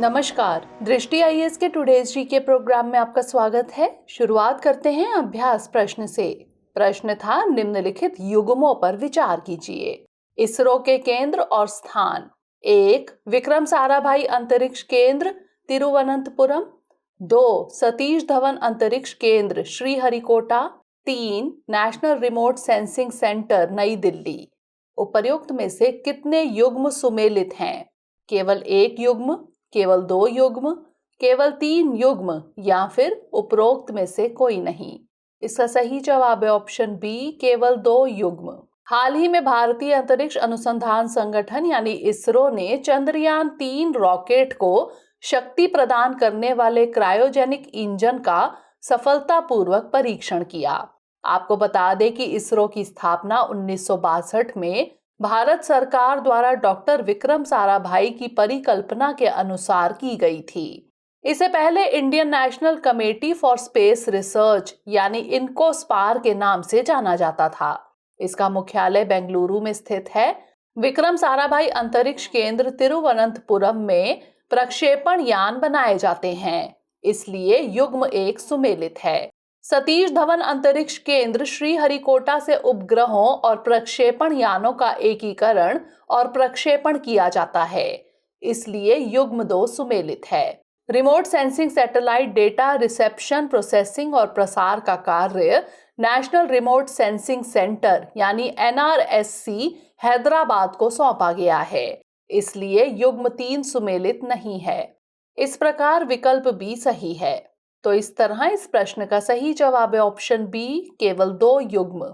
नमस्कार, दृष्टि आईएएस के टुडेज जी के प्रोग्राम में आपका स्वागत है। शुरुआत करते हैं अभ्यास प्रश्न से। प्रश्न था, निम्नलिखित युग्मों पर विचार कीजिए। इसरो के केंद्र और स्थान। 1. विक्रम साराभाई अंतरिक्ष केंद्र तिरुवनंतपुरम। 2. सतीश धवन अंतरिक्ष केंद्र Sriharikota. 3. National remote sensing centre नई दिल्ली। उपर्युक्त में से कितने युग्म सुमेलित हैं? केवल एक युग्म, केवल दो युग्म, केवल तीन युग्म या फिर उपरोक्त में से कोई नहीं। इसका सही जवाब है ऑप्शन बी, केवल दो युग्म। हाल ही में भारतीय अंतरिक्ष अनुसंधान संगठन यानी इसरो ने चंद्रयान 3 रॉकेट को शक्ति प्रदान करने वाले क्रायोजेनिक इंजन का सफलतापूर्वक परीक्षण किया। आपको बता दें कि इसरो की स्थापना 1962 में भारत सरकार द्वारा डॉक्टर विक्रम साराभाई की परिकल्पना के अनुसार की गई थी। इसे पहले Indian national committee for space research यानी इनकोस्पार के नाम से जाना जाता था। इसका मुख्यालय बेंगलुरु में स्थित है। विक्रम साराभाई अंतरिक्ष केंद्र तिरुवनंतपुरम में प्रक्षेपण यान बनाए जाते हैं, इसलिए युग्म 1 सुमेलित है। सतीश धवन अंतरिक्ष केंद्र श्रीहरिकोटा से उपग्रहों और प्रक्षेपण यानों का एकीकरण और प्रक्षेपण किया जाता है, इसलिए युग्म 2 सुमेलित है। Remote sensing satellite data reception, processing और प्रसार का कार्य नेशनल रिमोट सेंसिंग सेंटर यानी NRSC हैदराबाद को सौंपा गया है, इसलिए युग्म 3 सुमेलित नहीं है। इस प्रकार विकल्प बी सही है। तो इस तरह इस प्रश्न का सही जवाब है ऑप्शन बी, केवल 2 युग्म।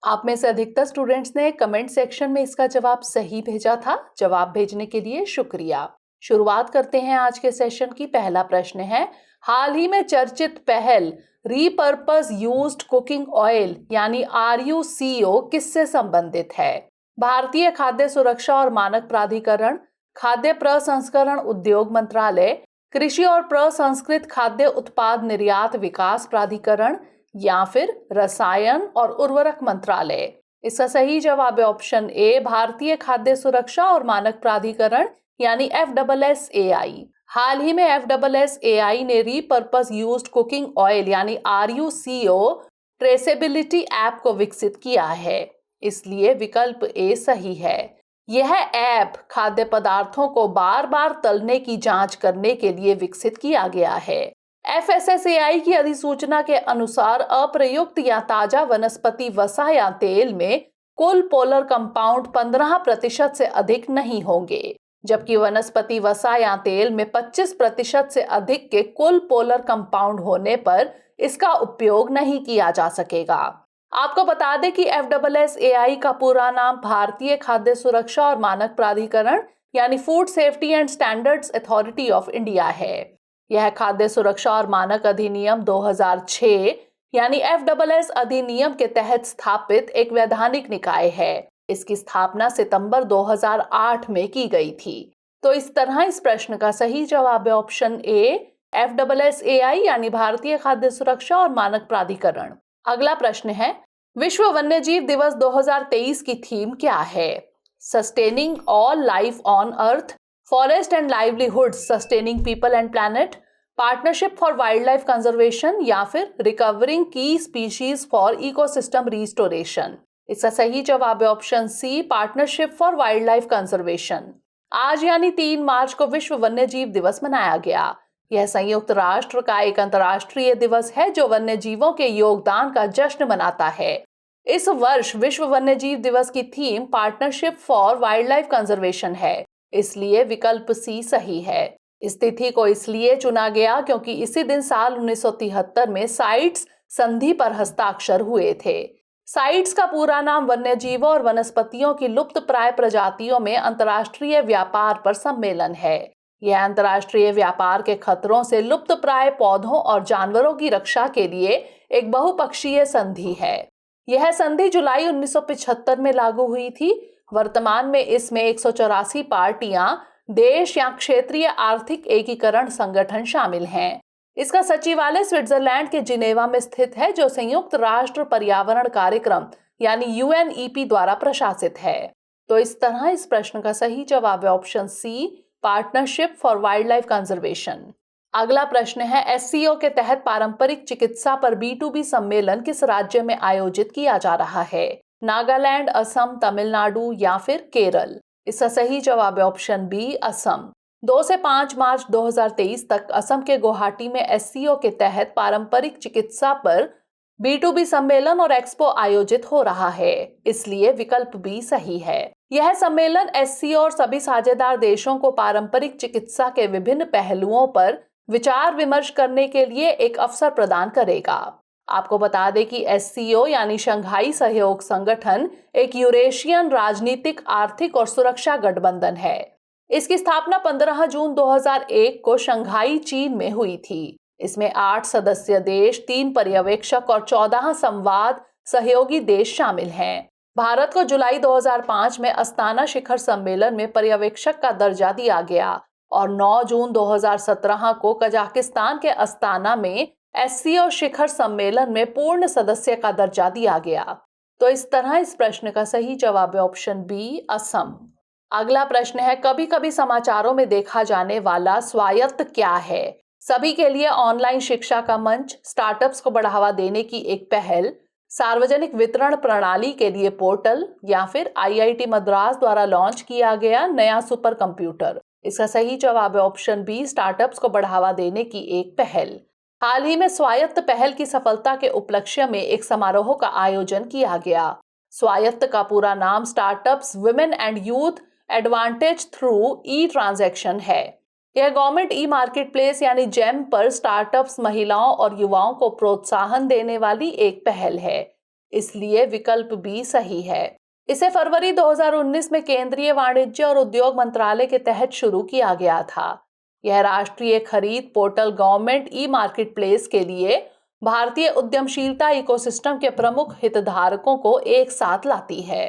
आप में से अधिकतर स्टूडेंट्स ने कमेंट सेक्शन में इसका जवाब सही भेजा था। जवाब भेजने के लिए शुक्रिया। शुरुआत करते हैं आज के सेशन की। पहला प्रश्न है, हाल ही में चर्चित पहल रीपर्पस यूज्ड कुकिंग ऑयल यानी RUCO किससे संबंधित है? भारतीय खाद्य सुरक्षा और मानक प्राधिकरण, खाद्य प्रसंस्करण उद्योग मंत्रालय, कृषि और प्रसंस्कृत खाद्य उत्पाद निर्यात विकास प्राधिकरण या फिर रसायन और उर्वरक मंत्रालय। इसका सही जवाब है ऑप्शन ए, भारतीय खाद्य सुरक्षा और मानक प्राधिकरण यानी FSSAI। हाल ही में FSSAI ने रीपर्पस यूज्ड कुकिंग ऑयल यानी RUCO ट्रेसेबिलिटी ऐप को विकसित किया है, इसलिए विकल्प ए सही है। यह ऐप खाद्य पदार्थों को बार बार तलने की जांच करने के लिए विकसित किया गया है। FSSAI की अधिसूचना के अनुसार अप्रयुक्त या ताजा वनस्पति वसा या तेल में कुल पोलर कंपाउंड 15% से अधिक नहीं होंगे, जबकि वनस्पति वसा या तेल में 25% से अधिक के कुल पोलर कंपाउंड होने पर इसका उपयोग नहीं किया जा सकेगा। आपको बता दें कि FSSAI का पूरा नाम भारतीय खाद्य सुरक्षा और मानक प्राधिकरण यानी food safety and standards authority of India है। यह खाद्य सुरक्षा और मानक अधिनियम 2006 यानी FSS अधिनियम के तहत स्थापित एक वैधानिक निकाय है। इसकी स्थापना सितंबर 2008 में की गई थी। तो इस तरह इस प्रश्न का सही जवाब है ऑप्शन ए, FSSAI यानी भारतीय खाद्य सुरक्षा और मानक प्राधिकरण। अगला प्रश्न है, विश्व वन्यजीव दिवस 2023 की थीम क्या है? Sustaining all life on earth, forest and livelihood sustaining people and planet, partnership for wildlife conservation या फिर रिकवरिंग की स्पीशीज फॉर इकोसिस्टम रिस्टोरेशन। इसका सही जवाब है option C, partnership for wildlife conservation. आज यानी 3 मार्च को विश्व वन्यजीव दिवस मनाया गया। यह संयुक्त राष्ट्र का एक अंतर्राष्ट्रीय दिवस है जो वन्य जीवों के योगदान का जश्न मनाता है। इस वर्ष विश्व वन्यजीव दिवस की theme partnership for wildlife conservation है, इसलिए विकल्प सी सही है। इस तिथि को इसलिए चुना गया क्योंकि इसी दिन साल 1973 में साइट्स संधि पर हस्ताक्षर हुए थे। साइट्स का पूरा नाम वन्यजीवों और वनस्पतियों की लुप्त प्राय प्रजातियों में अंतर्राष्ट्रीय व्यापार पर सम्मेलन है। यह अंतर्राष्ट्रीय व्यापार के खतरों से लुप्त प्राय पौधों और जानवरों की रक्षा के लिए एक बहुपक्षीय संधि है। यह संधि जुलाई 1975 में लागू हुई थी। वर्तमान में इसमें 184 पार्टियां, देश या क्षेत्रीय आर्थिक एकीकरण संगठन शामिल हैं। इसका सचिवालय स्विट्जरलैंड के जिनेवा में स्थित है, जो संयुक्त राष्ट्र पर्यावरण कार्यक्रम यानी UNEP द्वारा प्रशासित है। तो इस तरह इस प्रश्न का सही जवाब है option C, partnership for wildlife conservation. अगला प्रश्न है, एससीओ के तहत पारंपरिक चिकित्सा पर B2B सम्मेलन किस राज्य में आयोजित किया जा रहा है? नागालैंड, असम, तमिलनाडु या फिर केरल? इसका सही जवाब है ऑप्शन बी, असम। 2 से 5 मार्च 2023 तक असम के गुवाहाटी में एससीओ के तहत पारंपरिक चिकित्सा पर B2B सम्मेलन और एक्सपो आयोजित हो रहा है, इसलिए विकल्प बी सही है। यह सम्मेलन एससीओ और सभी साझेदार देशों को पारंपरिक चिकित्सा के विभिन्न पहलुओं पर विचार विमर्श करने के लिए एक अवसर प्रदान करेगा। आपको बता दें कि एससीओ यानी शंघाई सहयोग संगठन एक यूरेशियन राजनीतिक, आर्थिक और सुरक्षा गठबंधन है। इसकी स्थापना 15 जून 2001 को शंघाई, चीन में हुई थी। इसमें 8 सदस्य देश, 3 पर्यवेक्षक और 14 संवाद सहयोगी देश शामिल हैं। भारत को जुलाई 2005 में अस्ताना शिखर सम्मेलन में पर्यवेक्षक का दर्जा दिया गया और 9 जून 2017 को कजाकिस्तान के अस्ताना में एससीओ शिखर सम्मेलन में पूर्ण सदस्य का दर्जा दिया गया। तो इस तरह इस प्रश्न का सही जवाब है ऑप्शन बी, असम। अगला प्रश्न है, कभी कभी समाचारों में देखा जाने वाला स्वायत्त क्या है? सभी के लिए ऑनलाइन शिक्षा का मंच, स्टार्टअप्स को बढ़ावा देने की एक पहल, सार्वजनिक वितरण प्रणाली के लिए पोर्टल या फिर आईआईटी मद्रास द्वारा लॉन्च किया गया नया सुपर कंप्यूटर? इसका सही जवाब है ऑप्शन बी, स्टार्टअप्स को बढ़ावा देने की एक पहल। हाल ही में स्वायत्त पहल की सफलता के उपलक्ष्य में एक समारोह का आयोजन किया गया। स्वायत्त का पूरा नाम startups women and youth advantage through E transaction है। यह गवर्नमेंट ई मार्केट प्लेस यानी जेम पर स्टार्टअप्स, महिलाओं और युवाओं को प्रोत्साहन देने वाली एक पहल है, इसलिए विकल्प बी सही है। इसे फरवरी 2019 में केंद्रीय वाणिज्य और उद्योग मंत्रालय के तहत शुरू किया गया था। यह राष्ट्रीय खरीद portal government e market place के लिए भारतीय उद्यमशीलता इकोसिस्टम के प्रमुख हितधारकों को एक साथ लाती है।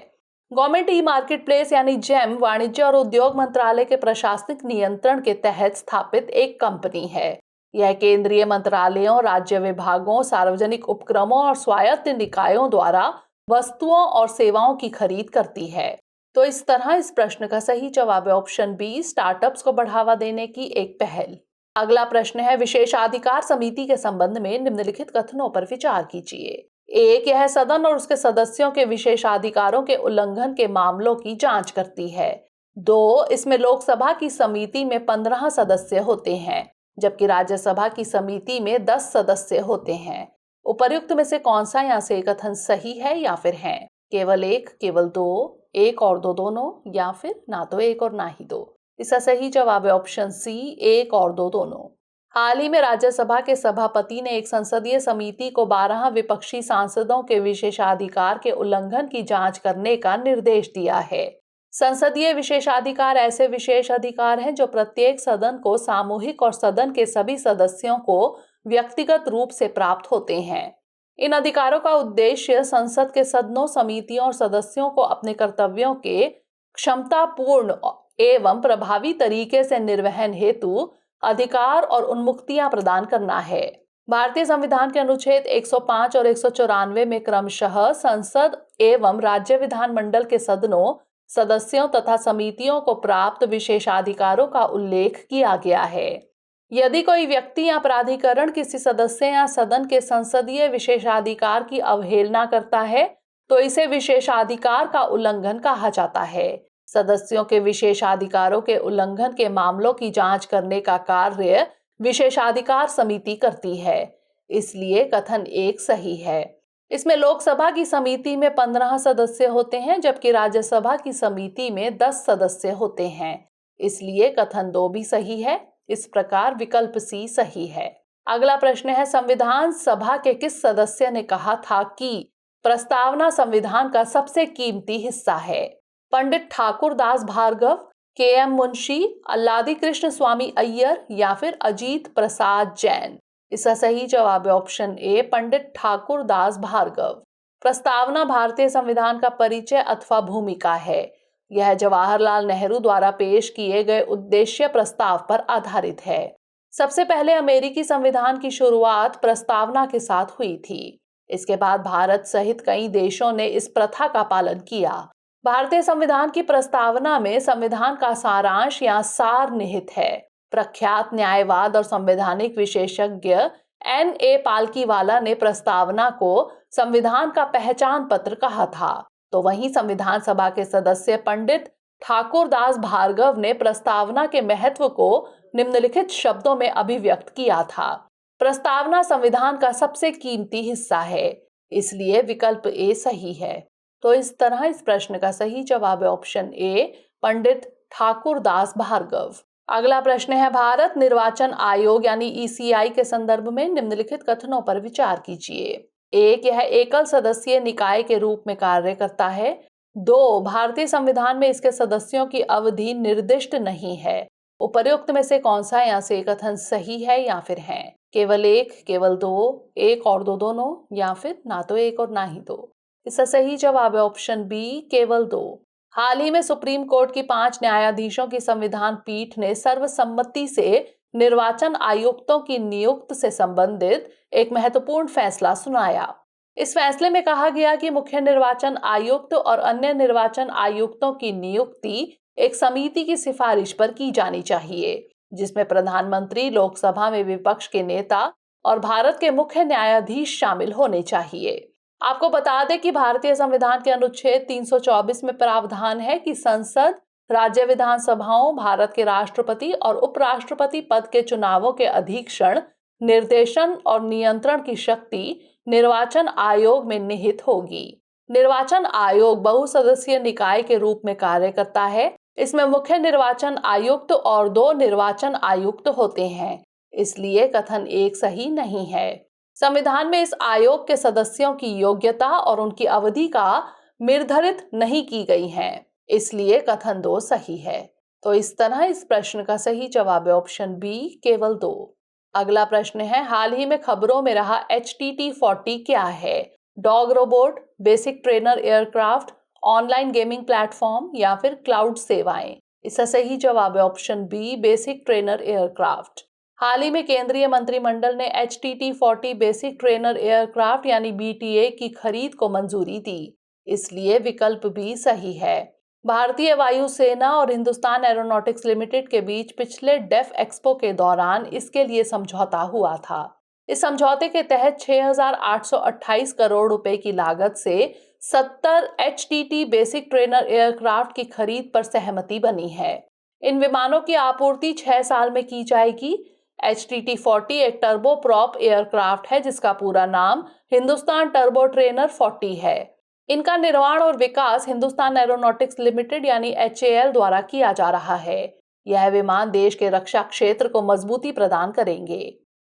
गवर्नमेंट ई मार्केट प्लेस यानी जेम वाणिज्य और उद्योग मंत्रालय के प्रशासनिक नियंत्रण के तहत स्थापित एक कंपनी है। यह केंद्रीय मंत्रालयों, राज्य विभागों, सार्वजनिक उपक्रमों और स्वायत्त निकायों द्वारा वस्तुओं और सेवाओं की खरीद करती है। तो इस तरह इस प्रश्न का सही जवाब है ऑप्शन बी, स्टार्टअप्स को बढ़ावा देने की एक पहल। अगला प्रश्न है, विशेषाधिकार समिति के संबंध में निम्नलिखित कथनों पर विचार कीजिए। 1, यह सदन और उसके सदस्यों के विशेषाधिकारों के उल्लंघन के मामलों की जांच करती है। 2, इसमें लोकसभा की समिति में 15 सदस्य होते हैं, जबकि राज्यसभा की समिति में 10 सदस्य होते हैं। उपर्युक्त में से कौन सा यहाँ से कथन सही है या फिर है? केवल 1, केवल 2, 1 और 2 दोनों, या फिर ना तो 1 और ना ही 2? इसका सही जवाब है ऑप्शन सी, 1 और 2 दोनों। हाल ही में राज्यसभा के सभापति ने एक संसदीय समिति को 12 विपक्षी सांसदों के विशेषाधिकार के उल्लंघन की जांच करने का निर्देश दिया है। संसदीय विशेषाधिकार ऐसे विशेष अधिकार हैं जो प्रत्येक सदन को सामूहिक और सदन के सभी सदस्यों को व्यक्तिगत रूप से प्राप्त होते हैं। इन अधिकारों का उद्देश्य संसद के सदनों, समितियों और सदस्यों को अपने कर्तव्यों के क्षमतापूर्ण एवं प्रभावी तरीके से निर्वहन हेतु अधिकार और उन्मुक्तियां प्रदान करना है। भारतीय संविधान के अनुच्छेद 105 और 194 में क्रमशः संसद एवं राज्य विधानमंडल के सदनों, सदस्यों तथा समितियों को प्राप्त विशेषाधिकारों का उल्लेख किया गया है। यदि कोई व्यक्ति या प्राधिकरण किसी सदस्य या सदन के संसदीय विशेषाधिकार की अवहेलना करता है तो इसे विशेषाधिकार का उल्लंघन कहा जाता है। सदस्यों के विशेषाधिकारों के उल्लंघन के मामलों की जांच करने का कार्य विशेषाधिकार समिति करती है, इसलिए कथन 1 सही है। इसमें लोकसभा की समिति में 15 सदस्य होते हैं, जबकि राज्यसभा की समिति में 10 सदस्य होते हैं, इसलिए कथन 2 भी सही है। इस प्रकार विकल्प सी सही है। अगला प्रश्न है, संविधान सभा के किस सदस्य ने कहा था कि प्रस्तावना संविधान का सबसे कीमती हिस्सा है? पंडित ठाकुर दास भार्गव, KM मुंशी, अल्लादी कृष्ण स्वामी अय्यर या फिर अजीत प्रसाद जैन? इसका सही जवाब है ऑप्शन ए, पंडित ठाकुर दास भार्गव। प्रस्तावना भारतीय संविधान का परिचय अथवा भूमिका है। यह जवाहरलाल नेहरू द्वारा पेश किए गए उद्देश्य प्रस्ताव पर आधारित है। सबसे पहले अमेरिकी संविधान की शुरुआत प्रस्तावना के साथ हुई थी। इसके बाद भारत सहित कई देशों ने इस प्रथा का पालन किया। भारतीय संविधान की प्रस्तावना में संविधान का सारांश या सार निहित है। प्रख्यात न्यायवाद और संवैधानिक विशेषज्ञ N.A. पालकीवाला ने प्रस्तावना को संविधान का पहचान पत्र कहा था। तो वहीं संविधान सभा के सदस्य पंडित ठाकुर दास भार्गव ने प्रस्तावना के महत्व को निम्नलिखित शब्दों में अभिव्यक्त किया था। प्रस्तावना संविधान का सबसे कीमती हिस्सा है, इसलिए विकल्प ए सही है। तो इस तरह इस प्रश्न का सही जवाब है ऑप्शन ए, पंडित ठाकुर दास भार्गव। अगला प्रश्न है, भारत निर्वाचन आयोग यानी ECI के संदर्भ में निम्नलिखित कथनों पर विचार कीजिए। 1. यह एकल सदस्यीय निकाय के रूप में कार्य करता है। 2. भारतीय संविधान में इसके सदस्यों की अवधि निर्दिष्ट नहीं है। उपर्युक्त में से कौन सा यहाँ से कथन सही है या फिर है? केवल 1, केवल 2, 1 और 2 दोनों, या फिर ना तो 1 और ना ही 2। इसका सही जवाब है ऑप्शन बी, केवल 2। हाल ही में सुप्रीम कोर्ट की 5 न्यायाधीशों की संविधान पीठ ने सर्वसम्मति से निर्वाचन आयुक्तों की नियुक्ति से संबंधित एक महत्वपूर्ण फैसला सुनाया। इस फैसले में कहा गया कि मुख्य निर्वाचन आयुक्त और अन्य निर्वाचन आयुक्तों की नियुक्ति एक समिति की सिफारिश पर की जानी चाहिए, जिसमें प्रधानमंत्री, लोकसभा में विपक्ष के नेता और भारत के मुख्य न्यायाधीश शामिल होने चाहिए। आपको बता दें कि भारतीय संविधान के अनुच्छेद 324 में प्रावधान है कि संसद, राज्य विधानसभाओं, भारत के राष्ट्रपति और उपराष्ट्रपति पद के चुनावों के अधीक्षण, निर्देशन और नियंत्रण की शक्ति निर्वाचन आयोग में निहित होगी। निर्वाचन आयोग बहुसदस्यीय निकाय के रूप में कार्य करता है। इसमें मुख्य निर्वाचन आयुक्त और 2 निर्वाचन आयुक्त होते हैं, इसलिए कथन 1 सही नहीं है। संविधान में इस आयोग के सदस्यों की योग्यता और उनकी अवधि का निर्धारित नहीं की गई है, इसलिए कथन 2 सही है। तो इस तरह इस प्रश्न का सही जवाब है ऑप्शन बी, केवल 2। अगला प्रश्न है, हाल ही में खबरों में रहा HTT-40 क्या है? Dog robot, basic trainer aircraft, online gaming platform या फिर क्लाउड सेवाएं? इसका सही जवाब है option B, basic trainer aircraft. हाल ही में केंद्रीय मंत्रिमंडल ने HTT-40 बेसिक ट्रेनर एयरक्राफ्ट यानी BTA की खरीद को मंजूरी दी, इसलिए विकल्प बी सही है। भारतीय वायुसेना और हिंदुस्तान एरोनॉटिक्स लिमिटेड के बीच पिछले डेफ एक्सपो के दौरान इसके लिए समझौता हुआ था। इस समझौते के तहत 6,828 करोड़ रुपए की लागत से 70 HTT बेसिक ट्रेनर एयरक्राफ्ट की खरीद पर सहमति बनी है। इन विमानों की आपूर्ति 6 साल में की जाएगी। HTT-40 एक टर्बो प्रॉप एयरक्राफ्ट है जिसका पूरा नाम हिंदुस्तान टर्बो ट्रेनर 40 है। इनका निर्माण और विकास हिंदुस्तान एरोनॉटिक्स लिमिटेड यानी HAL द्वारा किया जा रहा है। यह विमान देश के रक्षा क्षेत्र को मजबूती प्रदान करेंगे।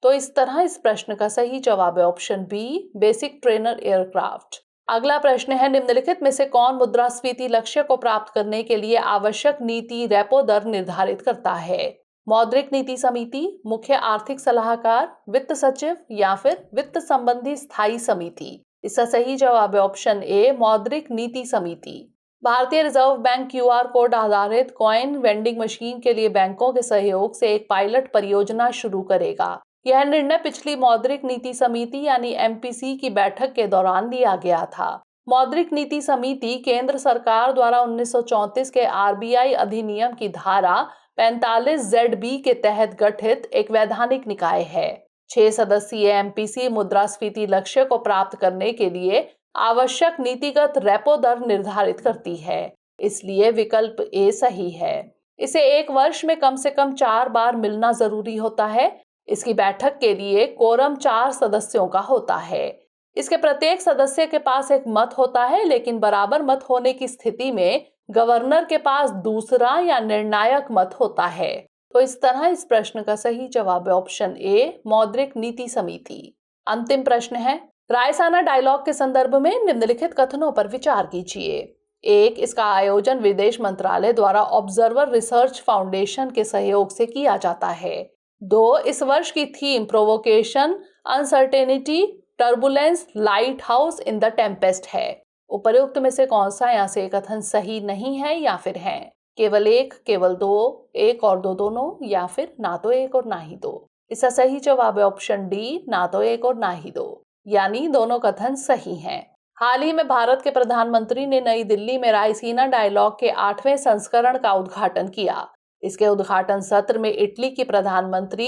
तो इस तरह इस प्रश्न का सही जवाब है option B, basic trainer aircraft. अगला प्रश्न है, निम्नलिखित में से कौन मुद्रास्फीति लक्ष्य को प्राप्त करने के लिए आवश्यक नीति रेपो दर निर्धारित करता है? मौद्रिक नीति समिति, मुख्य आर्थिक सलाहकार, वित्त सचिव या फिर वित्त संबंधी स्थायी समिति? इसका सही जवाब है ऑप्शन ए, मौद्रिक नीति समिति। भारतीय रिजर्व बैंक QR कोड आधारित कॉइन वेंडिंग मशीन के लिए बैंकों के सहयोग से एक पायलट परियोजना शुरू करेगा। यह निर्णय पिछली मौद्रिक नीति समिति यानी MPC की बैठक के दौरान लिया गया था। मौद्रिक नीति समिति केंद्र सरकार द्वारा 1934 के RBI अधिनियम की धारा 45ZB के तहत गठित एक वैधानिक निकाय है। 6 सदस्यीय MPC मुद्रास्फीति लक्ष्य को प्राप्त करने के लिए आवश्यक नीतिगत रेपो दर निर्धारित करती है, इसलिए विकल्प ए सही है। इसे एक वर्ष में कम से कम 4 बार मिलना जरूरी होता है। इसकी बैठक के लिए कोरम 4 सदस्यों का होता है। इसके प्रत्येक सदस्य के पास एक मत होता है, लेकिन बराबर मत होने की स्थिति में गवर्नर के पास दूसरा या निर्णायक मत होता है। तो इस तरह इस प्रश्न का सही जवाब है ऑप्शन ए, मौद्रिक नीति समिति। अंतिम प्रश्न है, रायसाना डायलॉग के संदर्भ में निम्नलिखित कथनों पर विचार कीजिए। 1. इसका आयोजन विदेश मंत्रालय द्वारा ऑब्जर्वर रिसर्च फाउंडेशन के सहयोग से किया जाता है। 2. इस वर्ष की theme provocation, uncertainty, turbulence, light house in the Tempest है। उपर्युक्त में से कौन सा यहाँ से कथन सही नहीं है या फिर है? केवल 1, केवल 2, 1 और 2 दोनों, या फिर ना तो 1 और ना ही 2। इसका सही जवाब है ऑप्शन डी, ना तो 1 और ना ही 2, यानी दोनों कथन सही हैं। हाल ही में भारत के प्रधानमंत्री ने नई दिल्ली में रायसीना डायलॉग के 8वें संस्करण का उद्घाटन किया। इसके उद्घाटन सत्र में इटली की प्रधानमंत्री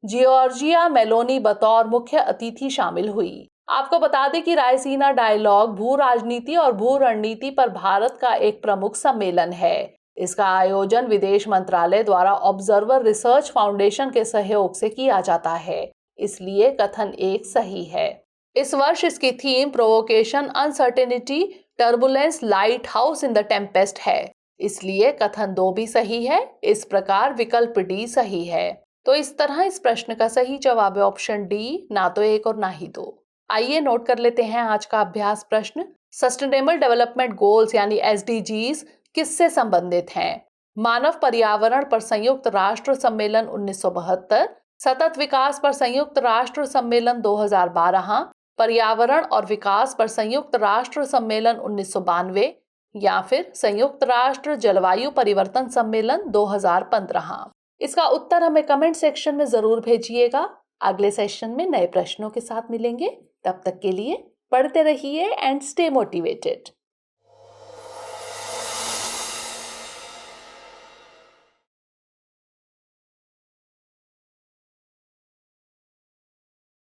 जियोर्जिया मेलोनी बतौर मुख्य अतिथि शामिल हुई। आपको बता दें कि रायसीना डायलॉग भू राजनीति और भू रणनीति पर भारत का एक प्रमुख सम्मेलन है। इसका आयोजन विदेश मंत्रालय द्वारा ऑब्जर्वर रिसर्च फाउंडेशन के सहयोग से किया जाता है, इसलिए कथन 1 सही है। इस वर्ष इसकी theme provocation, uncertainty, turbulence, light house in the Tempest है, इसलिए कथन 2 भी सही है। इस प्रकार विकल्प डी सही है। तो इस तरह इस प्रश्न का सही जवाब है ऑप्शन डी, ना तो 1 और ना ही 2। आइए नोट कर लेते हैं आज का अभ्यास प्रश्न। सस्टेनेबल डेवलपमेंट गोल्स यानी SDGs किससे संबंधित हैं? मानव पर्यावरण पर संयुक्त राष्ट्र सम्मेलन 1972, सतत विकास पर संयुक्त राष्ट्र सम्मेलन 2012, पर्यावरण और विकास पर संयुक्त राष्ट्र सम्मेलन 1992 या फिर संयुक्त राष्ट्र जलवायु परिवर्तन सम्मेलन 2015। इसका उत्तर हमें कमेंट सेक्शन में जरूर भेजिएगा। अगले सेशन में नए प्रश्नों के साथ मिलेंगे। तब तक के लिए पढ़ते रहिए एंड स्टे मोटिवेटेड।